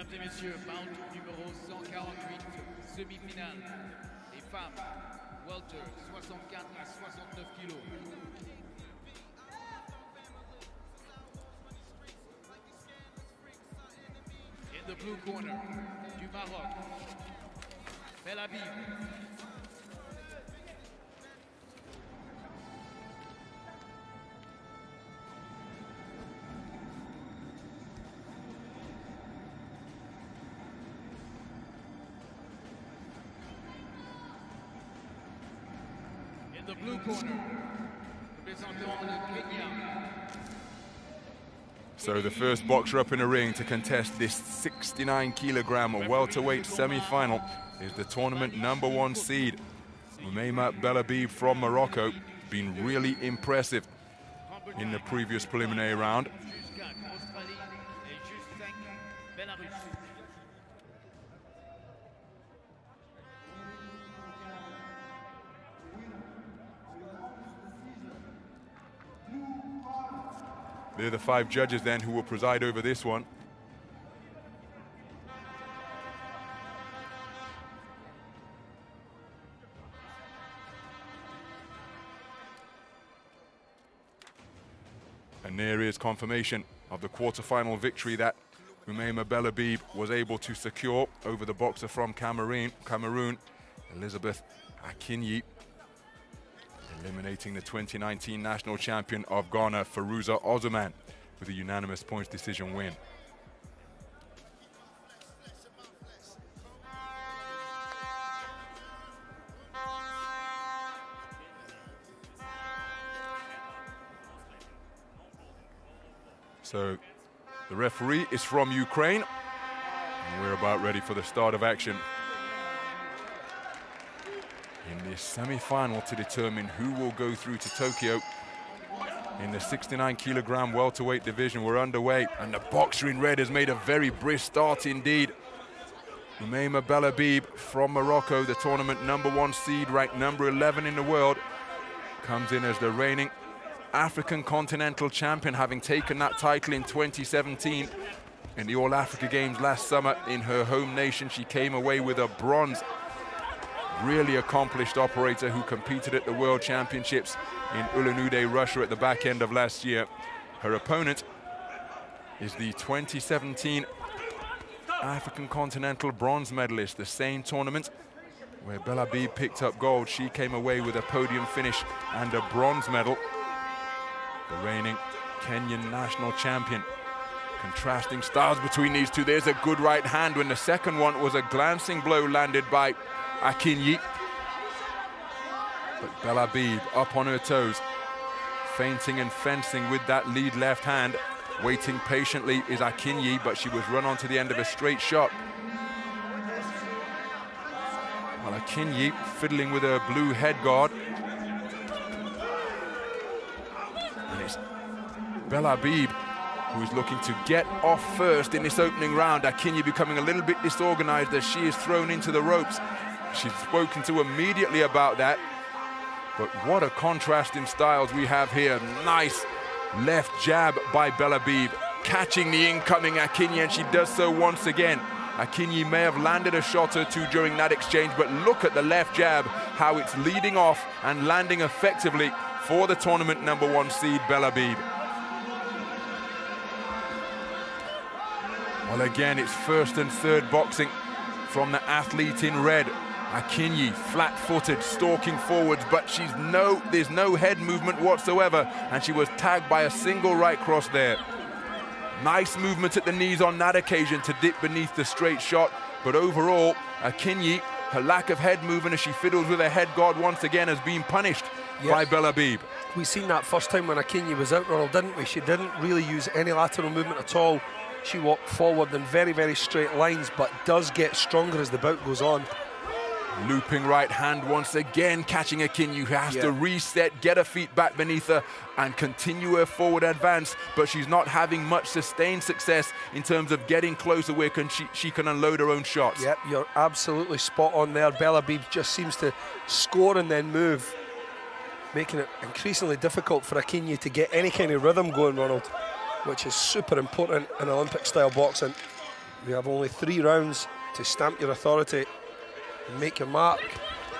Mesdames et messieurs, bout numéro 148, semi-finale. Les femmes, Welter, 64 à 69 kilos. In the blue corner, du Maroc, BEL AHBIB. In the blue corner, représentant le Kenya. So the first boxer up in the ring to contest this 69-kilogram welterweight semi-final is the tournament #1 seed, Oumayma BEL AHBIB from Morocco. Been really impressive in the previous preliminary round. They're the 5 judges then who will preside over this one. And there is confirmation of the quarterfinal victory that Oumayma BEL AHBIB was able to secure over the boxer from Cameroon, Elizabeth AKINYI, eliminating the 2019 national champion of Ghana, Firuza Osman, with a unanimous points decision win. So the referee is from Ukraine, and we're about ready for the start of action in this semi-final to determine who will go through to Tokyo in the 69-kilogram welterweight division. We're underway, and the boxer in red has made a very brisk start indeed. Oumayma BEL AHBIB from Morocco, the tournament #1 seed, ranked #11 in the world, comes in as the reigning African continental champion, having taken that title in 2017 in the All-Africa Games last summer in her home nation. She came away with a bronze. Really accomplished operator who competed at the World Championships in Ulan-Ude, Russia at the back end of last year. Her opponent is the 2017 African Continental bronze medalist, the same tournament where BEL AHBIB picked up gold. She came away with a podium finish and a bronze medal. The reigning Kenyan national champion. Contrasting styles between these two. There's a good right hand when the second one was a glancing blow landed by AKINYI. But BEL AHBIB up on her toes, feinting and fencing with that lead left hand. Waiting patiently is AKINYI, but she was run onto the end of a straight shot. Well, AKINYI fiddling with her blue head guard. And it's BEL AHBIB who's looking to get off first in this opening round. AKINYI becoming a little bit disorganized as she is thrown into the ropes. She's spoken to immediately about that. But what a contrast in styles we have here. Nice left jab by BEL AHBIB, catching the incoming AKINYI, and she does so once again. AKINYI may have landed a shot or two during that exchange, but look at the left jab, how it's leading off and landing effectively for the tournament #1 seed BEL AHBIB. Well, again, it's first and third boxing from the athlete in red. AKINYI, flat-footed, stalking forwards, but there's no head movement whatsoever, and she was tagged by a single right cross there. Nice movement at the knees on that occasion to dip beneath the straight shot, but overall, AKINYI, her lack of head movement as she fiddles with her head guard once again, has been punished by BEL AHBIB. We seen that first time when AKINYI was out, Ronald, didn't we? She didn't really use any lateral movement at all. She walked forward in very, very straight lines, but does get stronger as the bout goes on. Looping right hand once again, catching AKINYI, who has to reset, get her feet back beneath her, and continue her forward advance. But she's not having much sustained success in terms of getting closer where she can unload her own shots. Yep, you're absolutely spot on there. BEL AHBIB just seems to score and then move, making it increasingly difficult for AKINYI to get any kind of rhythm going, Ronald, which is super important in Olympic-style boxing. We have only 3 rounds to stamp your authority and make your mark.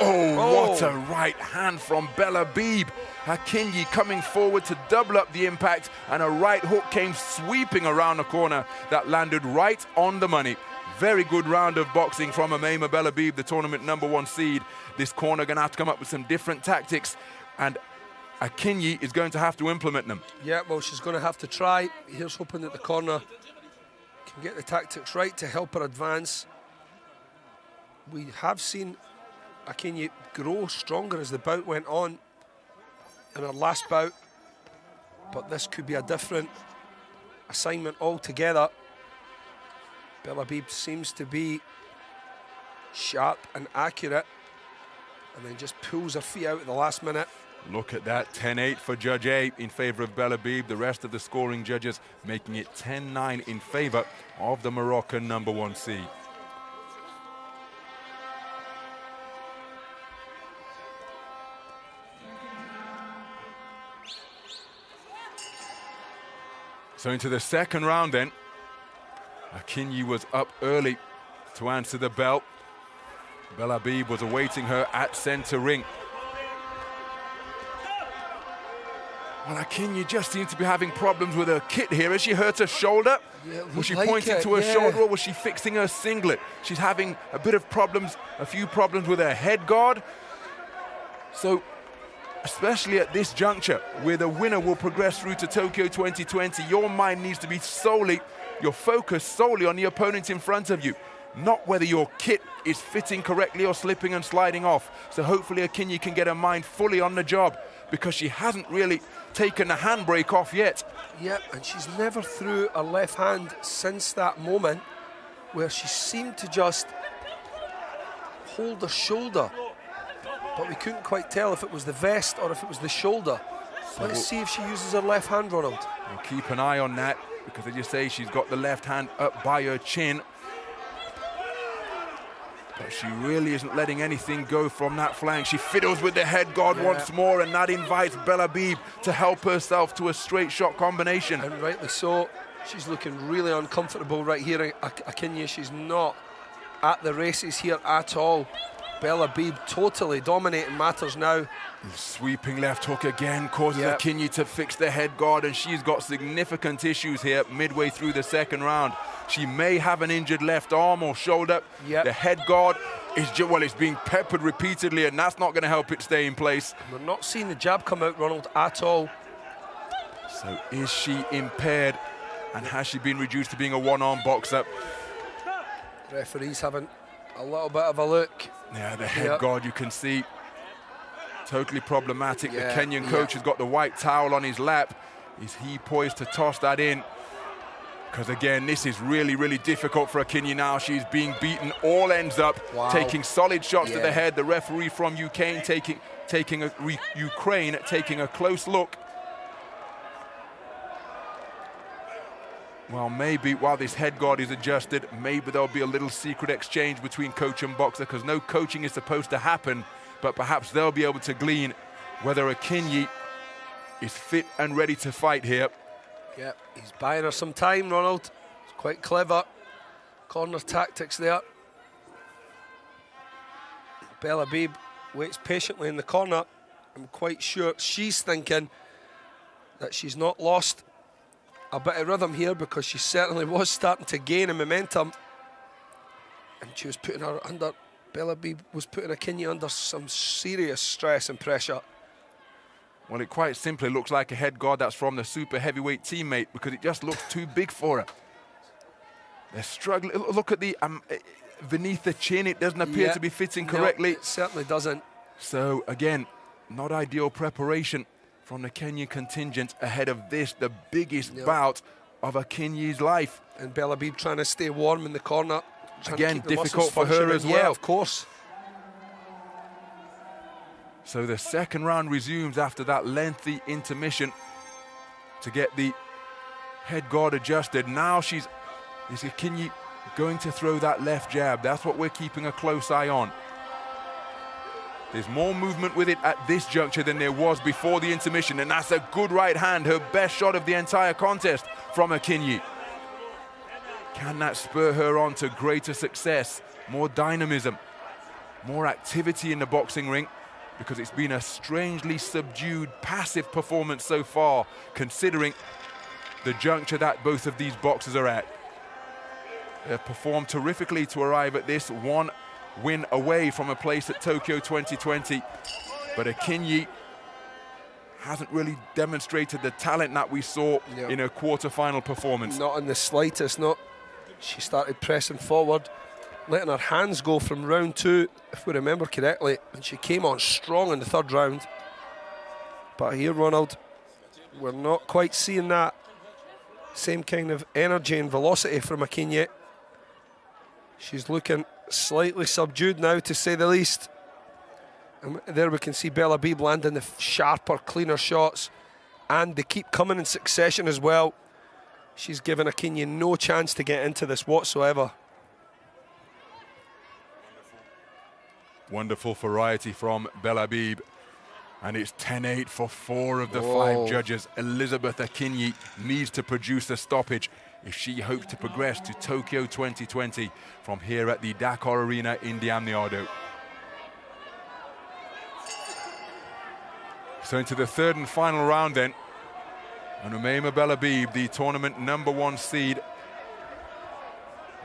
Oh, what a right hand from BEL AHBIB. AKINYI coming forward to double up the impact, and a right hook came sweeping around the corner that landed right on the money. Very good round of boxing from Oumayma BEL AHBIB, the tournament #1 seed. This corner going to have to come up with some different tactics, and AKINYI is going to have to implement them. Yeah, well, she's going to have to try. Here's hoping that the corner can get the tactics right to help her advance. We have seen AKINYI grow stronger as the bout went on in her last bout, but this could be a different assignment altogether. BEL AHBIB seems to be sharp and accurate, and then just pulls her feet out at the last minute. Look at that, 10-8 for Judge A in favor of BEL AHBIB. The rest of the scoring judges making it 10-9 in favor of the Moroccan #1 seed. So into the second round then. AKINYI was up early to answer the bell. BEL AHBIB was awaiting her at center ring. Well, AKINYI just seemed to be having problems with her kit here. Has she hurt her shoulder? Yeah, was she pointing to her shoulder, or was she fixing her singlet? She's having a bit of problems, a few problems with her head guard. So, especially at this juncture, where the winner will progress through to Tokyo 2020, your mind needs to be your focus solely on the opponent in front of you, not whether your kit is fitting correctly or slipping and sliding off. So hopefully AKINYI can get her mind fully on the job, because she hasn't really taken the handbrake off yet. Yep, and she's never threw a left hand since that moment where she seemed to just hold her shoulder, but we couldn't quite tell if it was the vest or if it was the shoulder. So let's see if she uses her left hand, Ronald. We'll keep an eye on that, because as you say, she's got the left hand up by her chin. But she really isn't letting anything go from that flank. She fiddles with the head guard once more, and that invites BEL AHBIB to help herself to a straight shot combination. And rightly so. She's looking really uncomfortable right here, AKINYI. She's not at the races here at all. BEL AHBIB totally dominating matters now. Sweeping left hook again causes AKINYI to fix the head guard, and she's got significant issues here midway through the second round. She may have an injured left arm or shoulder. The head guard is it's being peppered repeatedly, and that's not going to help it stay in place. We're not seeing the jab come out, Ronald, at all. So is she impaired, and has she been reduced to being a one-arm boxer? Referee's having a little bit of a look. Yeah, the head guard, you can see, totally problematic. The Kenyan coach has got the white towel on his lap. Is he poised to toss that in? Because again, this is really, really difficult for AKINYI now. She's being beaten all ends up, taking solid shots to the head. The referee from Ukraine taking a close look. Well, maybe while this head guard is adjusted, maybe there'll be a little secret exchange between coach and boxer, because no coaching is supposed to happen, but perhaps they'll be able to glean whether AKINYI is fit and ready to fight here. Yeah, he's buying her some time, Ronald. It's quite clever. Corner tactics there. BEL AHBIB waits patiently in the corner. I'm quite sure she's thinking that she's not lost a bit of rhythm here, because she certainly was starting to gain in momentum. And she was putting her under, BEL AHBIB was putting AKINYI under some serious stress and pressure. Well, it quite simply looks like a head guard that's from the super heavyweight teammate, because it just looks too big for her. They're struggling. Look at the beneath the chin. It doesn't appear to be fitting correctly. No, it certainly doesn't. So again, not ideal preparation from the Kenyan contingent ahead of this, the biggest bout of AKINYI's life. And BEL AHBIB trying to stay warm in the corner. Again, difficult for her as well. Yeah, of course. So the second round resumes after that lengthy intermission to get the head guard adjusted. Now is AKINYI going to throw that left jab? That's what we're keeping a close eye on. There's more movement with it at this juncture than there was before the intermission, and that's a good right hand, her best shot of the entire contest from AKINYI. Can that spur her on to greater success, more dynamism, more activity in the boxing ring? Because it's been a strangely subdued, passive performance so far, considering the juncture that both of these boxers are at. They've performed terrifically to arrive at this, one win away from a place at Tokyo 2020. But AKINYI hasn't really demonstrated the talent that we saw in her quarter-final performance. Not in the slightest, no. She started pressing forward, letting her hands go from round 2, if we remember correctly, and she came on strong in the 3rd round. But here, Ronald, we're not quite seeing that same kind of energy and velocity from AKINYI. She's looking slightly subdued now, to say the least. And there we can see BEL AHBIB landing the sharper, cleaner shots, and they keep coming in succession as well. She's given AKINYI no chance to get into this whatsoever. Wonderful variety from BEL AHBIB. And it's 10-8 for 4 of the 5 judges. Elizabeth AKINYI needs to produce a stoppage if she hopes to progress to Tokyo 2020 from here at the Dakar Arena in Diamniadio. So into the 3rd and final round then. And Oumayma BEL AHBIB, the tournament #1 seed,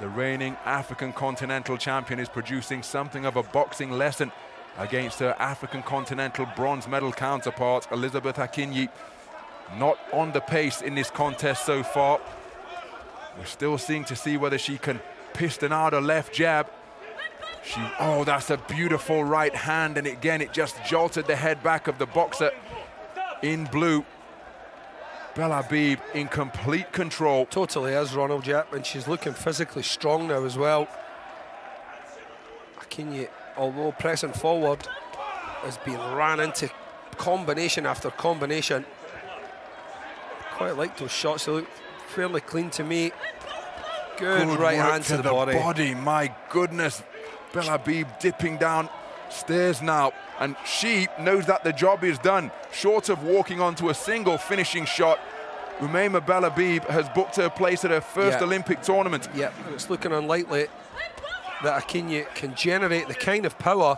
the reigning African continental champion, is producing something of a boxing lesson against her African continental bronze medal counterpart, Elizabeth AKINYI. Not on the pace in this contest so far. We're still seeing to see whether she can piston out a left jab. Oh, that's a beautiful right hand, and again, it just jolted the head back of the boxer in blue. BEL AHBIB in complete control. Totally is, Ronald, yeah, and she's looking physically strong now as well. AKINYI, although pressing forward, has been ran into combination after combination. Quite like those shots, they look fairly clean to me. Good right hand to the body. My goodness. BEL AHBIB dipping down stairs now, and she knows that the job is done. Short of walking onto a single finishing shot, Oumayma BEL AHBIB has booked her place at her first Olympic tournament. Yeah, and it's looking unlikely that AKINYI can generate the kind of power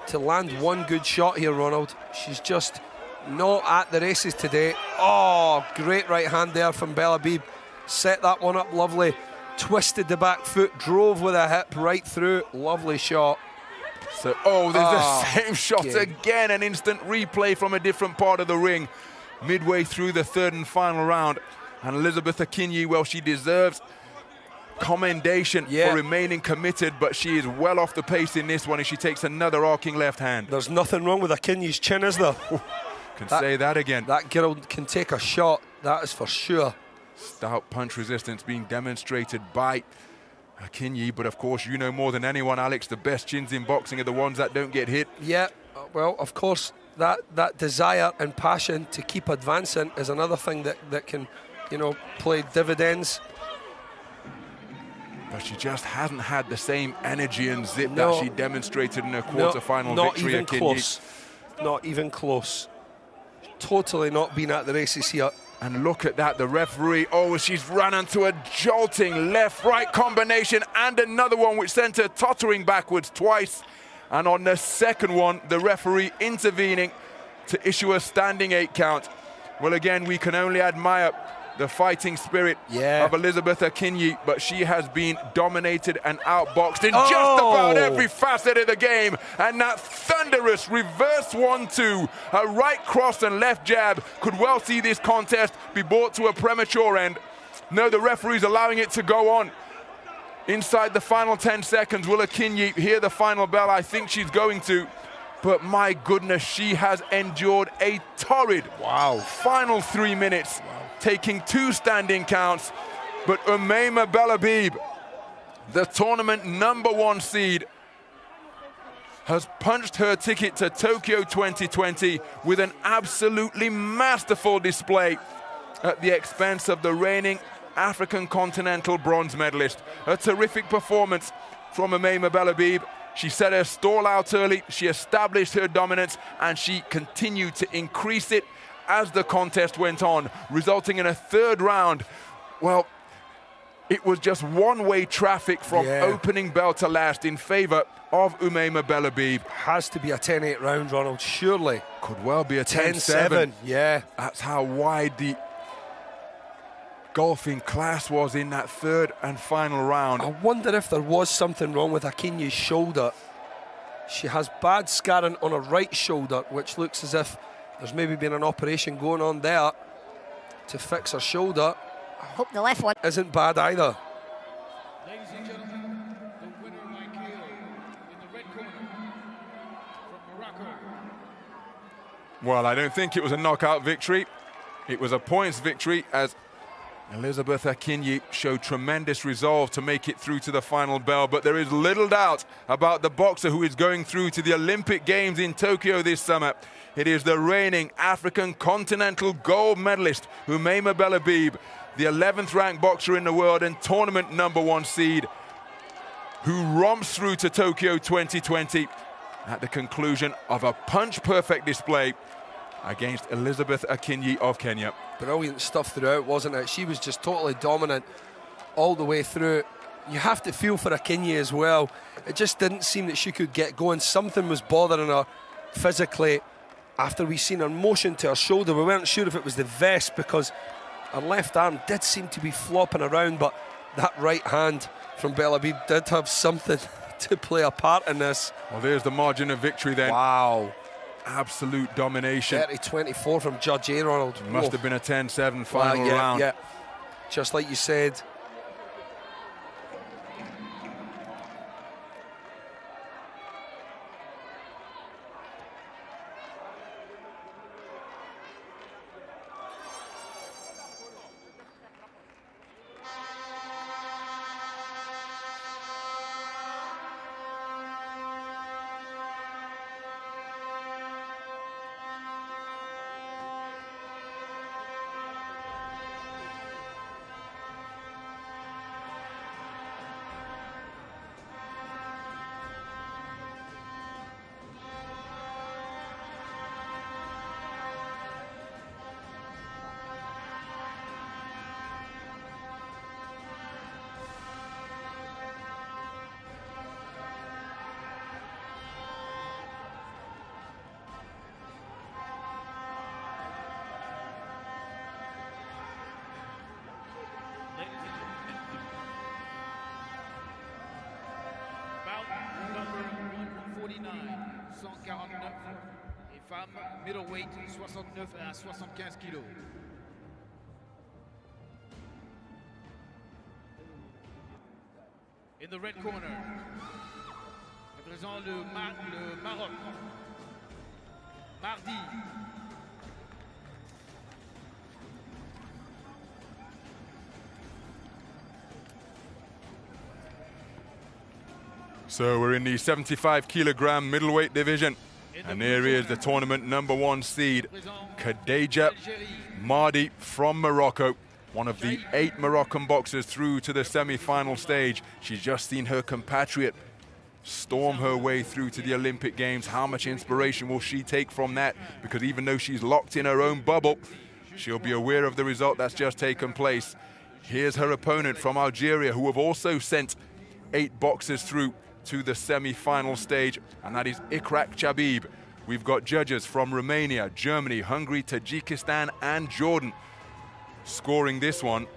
to land one good shot here, Ronald. She's just not at the races today. Oh, great right hand there from BEL AHBIB. Set that one up lovely. Twisted the back foot, drove with a hip right through. Lovely shot. So, there's the same shot again. An instant replay from a different part of the ring. Midway through the 3rd and final round. And Elizabeth AKINYI, well, she deserves commendation for remaining committed, but she is well off the pace in this one as she takes another arcing left hand. There's nothing wrong with AKINYI's chin, is there? Say that again. That girl can take a shot, that is for sure. Stout punch resistance being demonstrated by AKINYI, but of course, you know more than anyone, Alex, the best chins in boxing are the ones that don't get hit. Yeah, well, of course, that desire and passion to keep advancing is another thing that can, play dividends. But she just hasn't had the same energy and zip that she demonstrated in her quarter-final victory. Not even close. Not even close. Totally not been at the races here. And look at that, the referee, she's run into a jolting left-right combination and another one which sent her tottering backwards twice. And on the second one, the referee intervening to issue a standing 8 count. Well, again, we can only admire the fighting spirit of Elizabeth AKINYI, but she has been dominated and outboxed in just about every facet of the game. And that thunderous reverse 1-2, a right cross and left jab, could well see this contest be brought to a premature end. No, the referee's allowing it to go on. Inside the final 10 seconds, will AKINYI hear the final bell? I think she's going to. But my goodness, she has endured a torrid final 3 minutes. Taking 2 standing counts, but Oumayma BEL AHBIB, the tournament #1 seed, has punched her ticket to Tokyo 2020 with an absolutely masterful display at the expense of the reigning African continental bronze medalist. A terrific performance from Oumayma BEL AHBIB. She set her stall out early, she established her dominance, and she continued to increase it as the contest went on, resulting in a 3rd round. Well, It was just one-way traffic from opening bell to last in favor of Oumayma BEL AHBIB. Has to be a 10-8 round, Ronald, surely. Could well be a 10-7. Yeah. That's how wide the golfing class was in that third and final round. I wonder if there was something wrong with AKINYI's shoulder. She has bad scarring on her right shoulder, which looks as if there's maybe been an operation going on there to fix her shoulder. I hope the left one isn't bad either. Ladies and gentlemen, the winner by KO in the red corner from Morocco. Well, I don't think it was a knockout victory. It was a points victory as Elizabeth AKINYI showed tremendous resolve to make it through to the final bell, but there is little doubt about the boxer who is going through to the Olympic Games in Tokyo this summer. It is the reigning African continental gold medalist, Oumayma BEL AHBIB, the 11th ranked boxer in the world and tournament #1 seed, who romps through to Tokyo 2020 at the conclusion of a punch-perfect display against Elizabeth AKINYI of Kenya. Brilliant stuff throughout, wasn't it? She was just totally dominant all the way through. You have to feel for AKINYI as well. It just didn't seem that she could get going. Something was bothering her physically. After we seen her motion to her shoulder, we weren't sure if it was the vest because her left arm did seem to be flopping around, but that right hand from BEL AHBIB did have something to play a part in this. Well, there's the margin of victory then. Wow. Absolute domination. 30-24 from Judge A. Ronald. Must have been a 10-7 final round. Yeah, just like you said. Et femmes, middleweight, 69 à 75 kilos. In the red corner, représentant le Maroc, MARDI. So we're in the 75 kilogram middleweight division. And here is the tournament #1 seed, Khadija MARDI from Morocco, one of the 8 Moroccan boxers through to the semi-final stage. She's just seen her compatriot storm her way through to the Olympic Games. How much inspiration will she take from that? Because even though she's locked in her own bubble, she'll be aware of the result that's just taken place. Here's her opponent from Algeria, who have also sent 8 boxers through to the semi-final stage, and that is Ichrak. We've got judges from Romania, Germany, Hungary, Tajikistan, and Jordan scoring this one.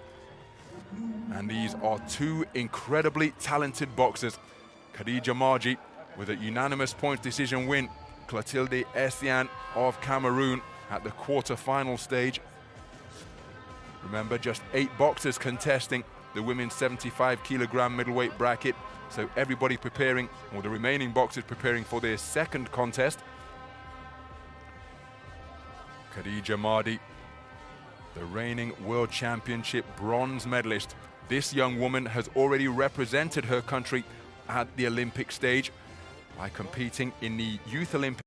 And these are 2 incredibly talented boxers. Khadija MARDI with a unanimous points decision win. Clotilde Essian of Cameroon at the quarter-final stage. Remember, just 8 boxers contesting the women's 75 kilogram middleweight bracket. So everybody preparing, or the remaining boxers preparing for their second contest. Khadija MARDI, the reigning World Championship bronze medalist. This young woman has already represented her country at the Olympic stage by competing in the Youth Olympics